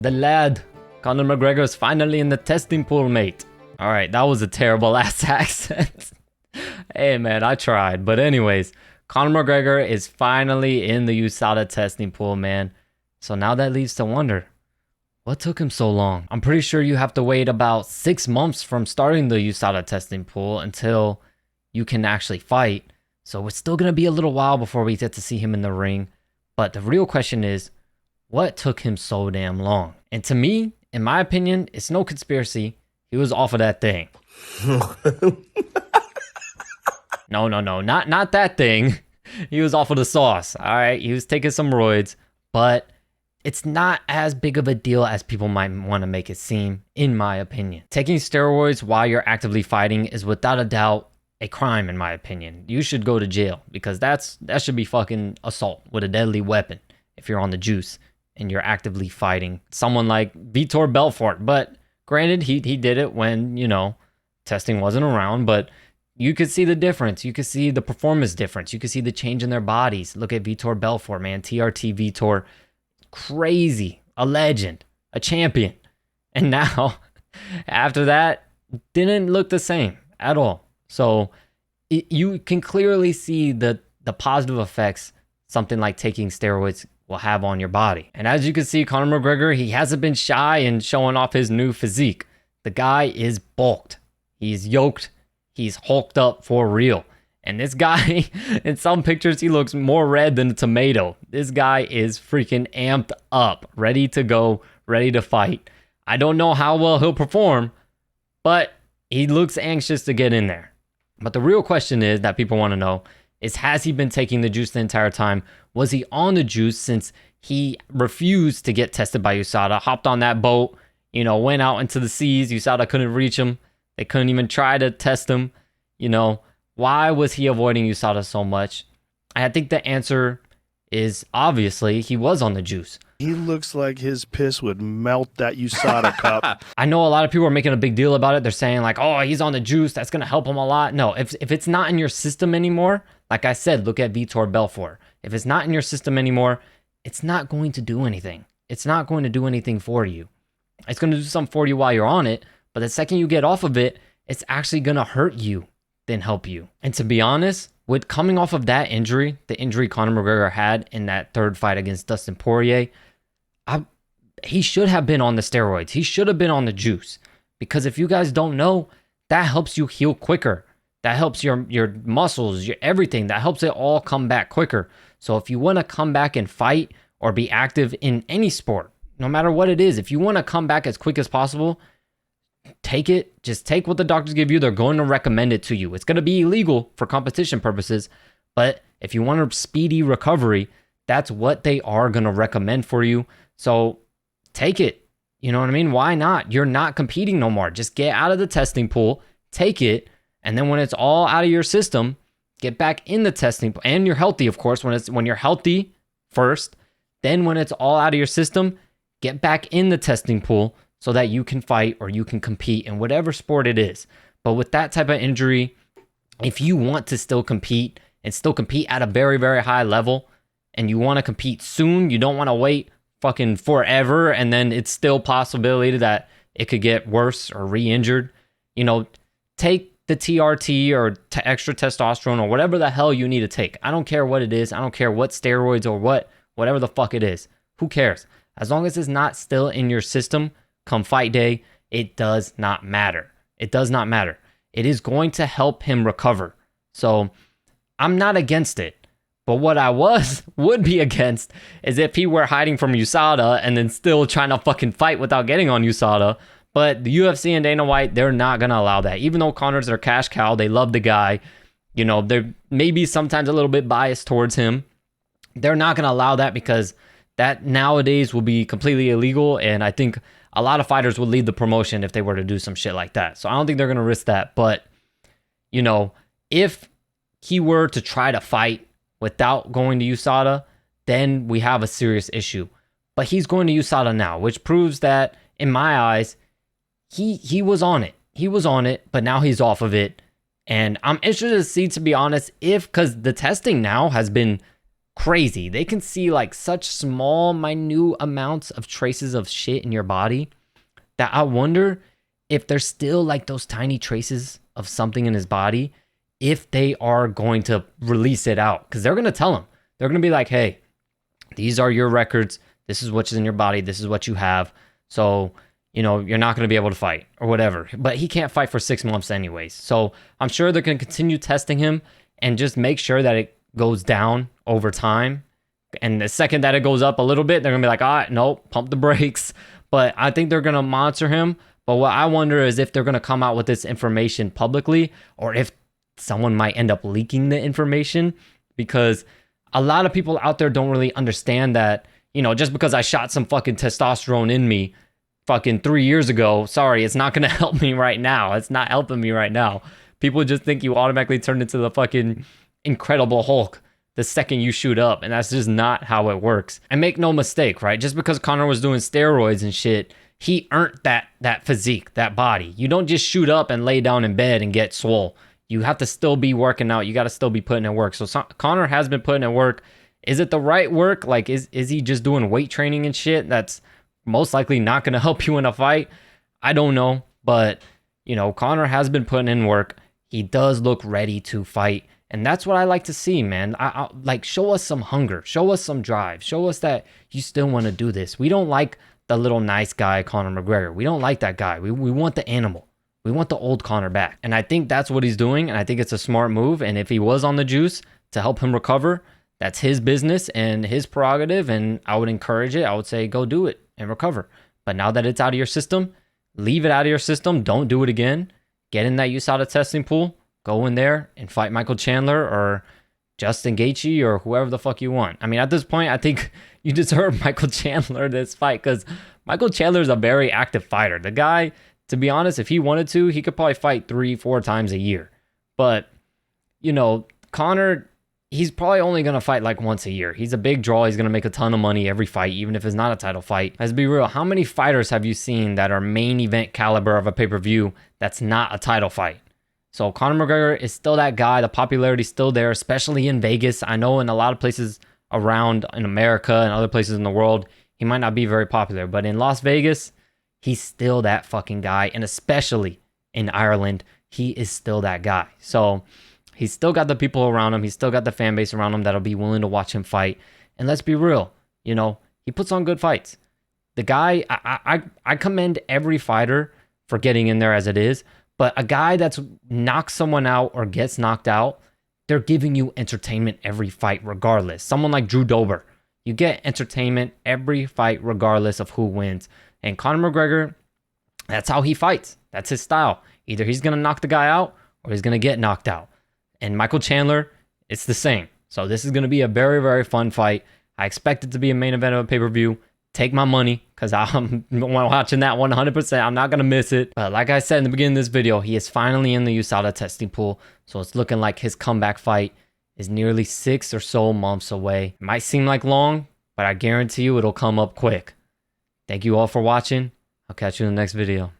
The lad, Conor McGregor, is finally in the testing pool, mate. Alright, that was a terrible ass accent. Hey man, I tried. But anyways, Conor McGregor is finally in the USADA testing pool, man. So now that leads to wonder, what took him so long? I'm pretty sure you have to wait about 6 months from starting the USADA testing pool until you can actually fight. So it's still going to be a little while before we get to see him in the ring. But the real question is, what took him so damn long? And to me, in my opinion, it's no conspiracy. He was off of that thing. No, not that thing. He was off of the sauce, all right? He was taking some roids, but it's not as big of a deal as people might want to make it seem, in my opinion. Taking steroids while you're actively fighting is without a doubt a crime, in my opinion. You should go to jail because that should be fucking assault with a deadly weapon if you're on the juice and you're actively fighting someone like Vitor Belfort. But granted, he did it when, you know, testing wasn't around, but you could see the difference. You could see the performance difference. You could see the change in their bodies. Look at Vitor Belfort, man. TRT Vitor, crazy, a legend, a champion. And now, after that, didn't look the same at all. So you can clearly see the positive effects something like taking steroids will have on your body. And as you can see, Conor McGregor, he hasn't been shy in showing off his new physique. The guy is bulked. He's yoked. He's hulked up for real. And this guy, in some pictures, he looks more red than a tomato. This guy is freaking amped up, ready to go, ready to fight. I don't know how well he'll perform, but he looks anxious to get in there. But the real question is that people want to know is, has he been taking the juice the entire time? Was he on the juice since he refused to get tested by USADA, hopped on that boat, you know, went out into the seas. USADA couldn't reach him. They couldn't even try to test him. You know, why was he avoiding USADA so much? I think the answer is obviously he was on the juice. He looks like his piss would melt that USADA cup. I know a lot of people are making a big deal about it. They're saying like, oh, he's on the juice. That's going to help him a lot. No, if it's not in your system anymore, like I said, look at Vitor Belfort. If it's not in your system anymore, it's not going to do anything. It's not going to do anything for you. It's going to do something for you while you're on it. But the second you get off of it, it's actually going to hurt you than help you. And to be honest, with coming off of that injury, the injury Conor McGregor had in that third fight against Dustin Poirier, he should have been on the steroids. He should have been on the juice. Because if you guys don't know, that helps you heal quicker. That helps your muscles, your everything. That helps it all come back quicker. So if you want to come back and fight or be active in any sport, no matter what it is, if you want to come back as quick as possible, take it. Just take what the doctors give you. They're going to recommend it to you. It's going to be illegal for competition purposes, but if you want a speedy recovery, that's what they are going to recommend for you. So take it. You know what I mean? Why not? You're not competing no more. Just get out of the testing pool, take it, and then when it's all out of your system, get back in the testing pool. And you're healthy, of course. When you're healthy first, then when it's all out of your system, get back in the testing pool so that you can fight or you can compete in whatever sport it is. But with that type of injury, if you want to still compete and still compete at a very, very high level, and you want to compete soon, you don't want to wait fucking forever, and then it's still possibility that it could get worse or re-injured, you know, take the TRT or extra testosterone or whatever the hell you need to take. I don't care what it is. I don't care what steroids or whatever the fuck it is. Who cares? As long as it's not still in your system, come fight day, it does not matter. It does not matter. It is going to help him recover. So I'm not against it. But what I would be against is if he were hiding from USADA and then still trying to fucking fight without getting on USADA. But the UFC and Dana White, they're not going to allow that. Even though Conor's their cash cow, they love the guy. You know, they're maybe sometimes a little bit biased towards him. They're not going to allow that because that nowadays will be completely illegal. And I think a lot of fighters would leave the promotion if they were to do some shit like that. So I don't think they're going to risk that. But, you know, if he were to try to fight without going to USADA, then we have a serious issue. But he's going to USADA now, which proves that, in my eyes, he was on it. He was on it, but now he's off of it. And I'm interested to see, to be honest, because the testing now has been crazy. They can see like such small, minute amounts of traces of shit in your body that I wonder if there's still like those tiny traces of something in his body, if they are going to release it out. Because they're going to tell him. They're going to be like, hey, these are your records. This is what's in your body. This is what you have. So, you know, you're not going to be able to fight or whatever. But he can't fight for 6 months anyways. So I'm sure they're going to continue testing him and just make sure that it goes down over time. And the second that it goes up a little bit, they're going to be like, all right, nope, pump the brakes. But I think they're going to monitor him. But what I wonder is if they're going to come out with this information publicly, or if someone might end up leaking the information, because a lot of people out there don't really understand that, you know, just because I shot some fucking testosterone in me fucking 3 years ago, sorry, it's not going to help me right now. It's not helping me right now. People just think you automatically turn into the fucking Incredible Hulk the second you shoot up, and that's just not how it works. And make no mistake, right? Just because Conor was doing steroids and shit, he earned that physique, that body. You don't just shoot up and lay down in bed and get swole. You have to still be working out. You got to still be putting in work. So Conor has been putting in work. Is it the right work? Like, is he just doing weight training and shit? That's most likely not going to help you in a fight. I don't know. But, you know, Conor has been putting in work. He does look ready to fight. And that's what I like to see, man. I like, show us some hunger. Show us some drive. Show us that you still want to do this. We don't like the little nice guy, Conor McGregor. We don't like that guy. We want the animal. We want the old Conor back. And I think that's what he's doing. And I think it's a smart move. And if he was on the juice to help him recover, that's his business and his prerogative. And I would encourage it. I would say, go do it and recover. But now that it's out of your system, leave it out of your system. Don't do it again. Get in that USADA testing pool. Go in there and fight Michael Chandler or Justin Gaethje or whoever the fuck you want. I mean, at this point, I think you deserve Michael Chandler this fight, because Michael Chandler is a very active fighter. The guy, to be honest, if he wanted to, he could probably fight 3-4 times a year. But, you know, Conor, he's probably only going to fight like once a year. He's a big draw. He's going to make a ton of money every fight, even if it's not a title fight. Let's be real. How many fighters have you seen that are main event caliber of a pay-per-view that's not a title fight? So Conor McGregor is still that guy. The popularity's still there, especially in Vegas. I know in a lot of places around in America and other places in the world, he might not be very popular. But in Las Vegas, he's still that fucking guy. And especially in Ireland, he is still that guy. So he's still got the people around him. He's still got the fan base around him that'll be willing to watch him fight. And let's be real, you know, he puts on good fights. The guy, I commend every fighter for getting in there as it is. But a guy that's knocks someone out or gets knocked out, they're giving you entertainment every fight regardless. Someone like Drew Dober, you get entertainment every fight regardless of who wins. And Conor McGregor, that's how he fights. That's his style. Either he's going to knock the guy out or he's going to get knocked out. And Michael Chandler, it's the same. So this is going to be a very, very fun fight. I expect it to be a main event of a pay-per-view. Take my money, because I'm watching that 100%. I'm not going to miss it. But like I said in the beginning of this video, he is finally in the USADA testing pool. So it's looking like his comeback fight is nearly 6 or so months away. It might seem like long, but I guarantee you it'll come up quick. Thank you all for watching. I'll catch you in the next video.